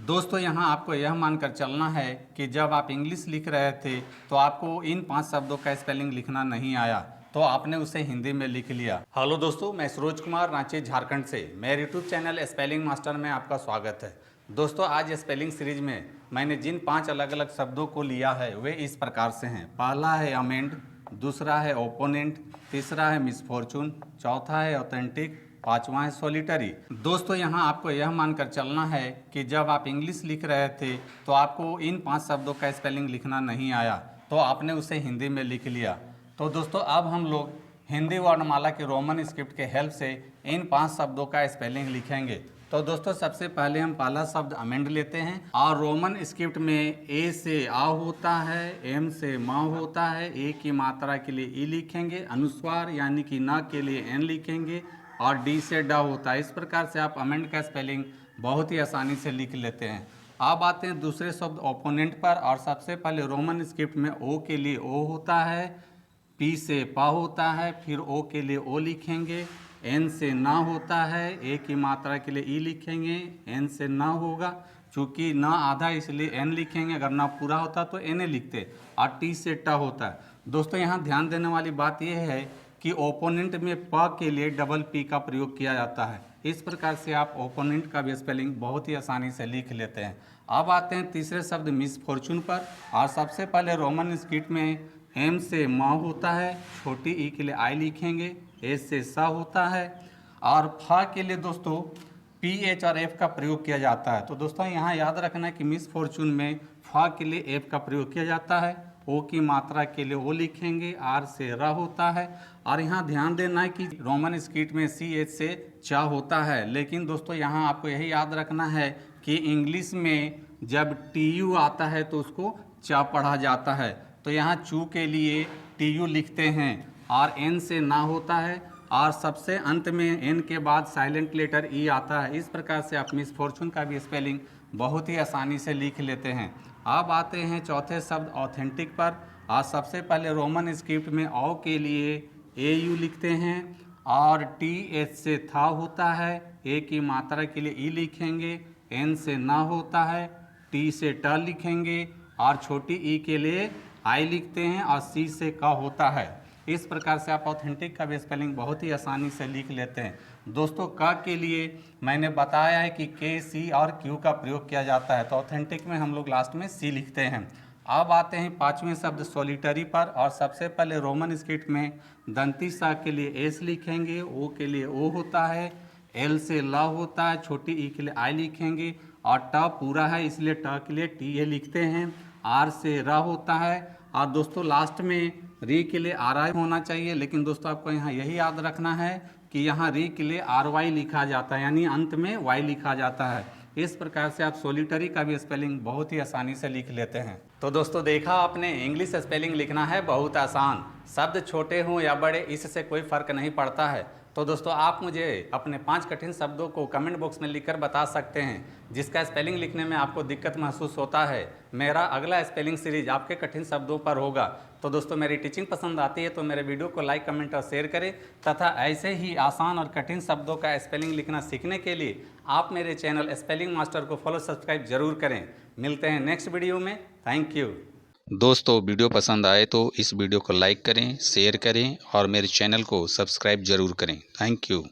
दोस्तों यहाँ आपको यह मानकर चलना है कि जब आप इंग्लिश लिख रहे थे तो आपको इन 5 शब्दों का स्पेलिंग लिखना नहीं आया, तो आपने उसे हिंदी में लिख लिया। हेलो दोस्तों, मैं सरोज कुमार, रांची झारखंड से मेरे यूट्यूब चैनल स्पेलिंग मास्टर में आपका स्वागत है। दोस्तों आज स्पेलिंग सीरीज में मैंने जिन 5 अलग अलग शब्दों को लिया है वे इस प्रकार से हैं। पहला है अमेंड, दूसरा है ओपोनेंट, तीसरा है मिसफॉर्चून, चौथा है ऑथेंटिक, पांचवा है सॉलिटरी। दोस्तों यहाँ आपको यह मानकर चलना है कि जब आप इंग्लिश लिख रहे थे तो आपको इन 5 शब्दों का स्पेलिंग लिखना नहीं आया, तो आपने उसे हिंदी में लिख लिया। तो दोस्तों अब हम लोग हिंदी वर्णमाला के रोमन स्क्रिप्ट के हेल्प से इन 5 शब्दों का स्पेलिंग लिखेंगे। तो दोस्तों सबसे पहले हम पहला शब्द अमेंड लेते हैं और रोमन स्क्रिप्ट में ए से आ होता है, एम से मा होता है, ए की मात्रा के लिए ई लिखेंगे, अनुस्वार यानी कि न के लिए एन लिखेंगे और डी से ड होता है। इस प्रकार से आप अमेंड का स्पेलिंग बहुत ही आसानी से लिख लेते हैं। अब आते हैं दूसरे शब्द ओपोनेंट पर और सबसे पहले रोमन स्क्रिप्ट में ओ के लिए ओ होता है, पी से पा होता है, फिर ओ के लिए ओ लिखेंगे, एन से ना होता है, ए की मात्रा के लिए ई लिखेंगे, एन से ना होगा, चूँकि ना आधा इसलिए एन लिखेंगे, अगर ना पूरा होता तो एन लिखते, और टी से ट होता है। दोस्तों यहाँ ध्यान देने वाली बात यह है कि ओपोनेंट में प के लिए डबल पी का प्रयोग किया जाता है। इस प्रकार से आप ओपोनेंट का भी स्पेलिंग बहुत ही आसानी से लिख लेते हैं। अब आते हैं तीसरे शब्द मिसफॉर्चून पर और सबसे पहले रोमन स्क्रिप्ट में एम से मा होता है, छोटी ई के लिए आई लिखेंगे, एस से सा होता है और फ के लिए दोस्तों पी एच और एफ का प्रयोग किया जाता है। तो दोस्तों यहाँ याद रखना है कि मिसफॉर्चून में फ के लिए एफ का प्रयोग किया जाता है, ओ की मात्रा के लिए ओ लिखेंगे, आर से र होता है और यहाँ ध्यान देना है कि रोमन स्क्रिप्ट में सी एच से चा होता है। लेकिन दोस्तों यहाँ आपको यही याद रखना है कि इंग्लिश में जब टी यू आता है तो उसको चा पढ़ा जाता है। तो यहाँ चू के लिए टी यू लिखते हैं और एन से ना होता है और सबसे अंत में एन के बाद साइलेंट लेटर ई आता है। इस प्रकार से आप मिसफॉर्चून का भी स्पेलिंग बहुत ही आसानी से लिख लेते हैं। अब आते हैं चौथे शब्द ऑथेंटिक पर और सबसे पहले रोमन स्क्रिप्ट में ओ के लिए ए यू लिखते हैं और टी एच से था होता है, ए की मात्रा के लिए ई लिखेंगे, एन से ना होता है, टी से ट लिखेंगे और छोटी ई के लिए आई लिखते हैं और सी से क होता है। इस प्रकार से आप ऑथेंटिक का भी स्पेलिंग बहुत ही आसानी से लिख लेते हैं। दोस्तों क के लिए मैंने बताया है कि के, सी और क्यू का प्रयोग किया जाता है, तो ऑथेंटिक में हम लोग लास्ट में सी लिखते हैं। अब आते हैं पांचवें शब्द सॉलिटरी पर और सबसे पहले रोमन स्क्रिप्ट में दंती सा के लिए एस लिखेंगे, ओ के लिए ओ होता है, एल से ला होता है, छोटी ई के लिए आई लिखेंगे और ट पूरा है इसलिए ट के लिए टी ए लिखते हैं, आर से र होता है और दोस्तों लास्ट में री के लिए आर आई होना चाहिए। लेकिन दोस्तों आपको यहाँ यही याद रखना है कि यहाँ री के लिए आर वाई लिखा जाता है, यानी अंत में वाई लिखा जाता है। इस प्रकार से आप सॉलिटरी का भी स्पेलिंग बहुत ही आसानी से लिख लेते हैं। तो दोस्तों देखा आपने, इंग्लिश स्पेलिंग लिखना है बहुत आसान, शब्द छोटे हों या बड़े इससे कोई फर्क नहीं पड़ता है। तो दोस्तों आप मुझे अपने 5 कठिन शब्दों को कमेंट बॉक्स में लिखकर बता सकते हैं जिसका स्पेलिंग लिखने में आपको दिक्कत महसूस होता है। मेरा अगला स्पेलिंग सीरीज आपके कठिन शब्दों पर होगा। तो दोस्तों मेरी टीचिंग पसंद आती है तो मेरे वीडियो को लाइक, कमेंट और शेयर करें तथा ऐसे ही आसान और कठिन शब्दों का स्पेलिंग लिखना सीखने के लिए आप मेरे चैनल स्पेलिंग मास्टर को फॉलो, सब्सक्राइब जरूर करें। मिलते हैं नेक्स्ट वीडियो में। Thank you. दोस्तों वीडियो पसंद आए तो इस वीडियो को लाइक करें, शेयर करें और मेरे चैनल को सब्सक्राइब जरूर करें। Thank you.